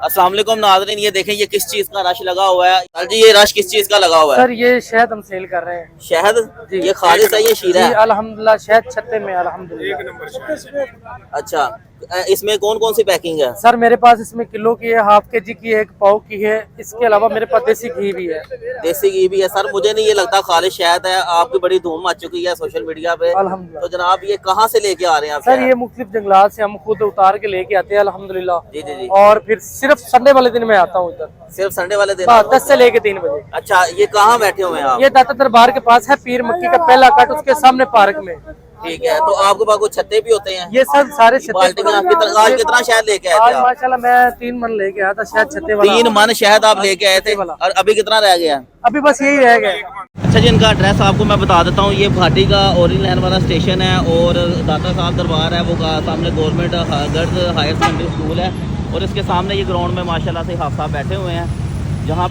अस्सलाम वालेकुम नाज़रीन, ये देखें ये किस चीज का रश लगा हुआ है। सर जी ये रश किस चीज का लगा हुआ है? सर ये शहद हम सेल कर रहे हैं। शहद जी। ये खालिस है, ये शीरा है? अल्हम्दुलिल्लाह शहद छत्ते में अल्हम्दुलिल्लाह। अच्छा, इसमें कौन कौन सी पैकिंग है? सर मेरे पास इसमें किलो की है, हाफ के जी की है, 1 पाव की है। इसके अलावा मेरे पास देसी घी भी है। देसी घी भी है? सर मुझे नहीं ये लगता खालिस शहद है, आपकी बड़ी धूम मच चुकी है सोशल मीडिया पे। अल्हम्दुलिल्लाह। तो जनाब ये कहाँ से लेके आ रहे हैं आप? सर ये मुख्तलिफ जंगलात से हम खुद उतार के लेके आते हैं अल्हम्दुलिल्लाह। जी जी जी। और फिर सिर्फ संडे वाले दिन मैं आता हूँ इधर, सिर्फ संडे वाले दिन? 10 से लेके 3 बजे। अच्छा, ये कहाँ बैठे हुए हैं आप? ये दाता दरबार के पास है, पीर मक्की का पहला कट, उसके सामने पार्क में। ठीक है, तो आपके पास कुछ छत्ते भी होते हैं? ये सब सारे बाल्टियाँ आज कितना शहद लेके आए थे आप? माशाल्लाह मैं 3 मन लेके आया था शहद छत्ते वाला। 3 मन शहद आप लेके आए थे, और अभी कितना रह गया? अभी बस यही रह गया। अच्छा जी, इनका एड्रेस आपको मैं बता देता हूँ। ये भाटी का ओरिजिनल लाइन वाला स्टेशन है, और दाता साहब दरबार है वो सामने government girls higher secondary school है, और इसके सामने ये ग्राउंड में माशाल्लाह से हाफ साहब बैठे हुए हैं, जहाँ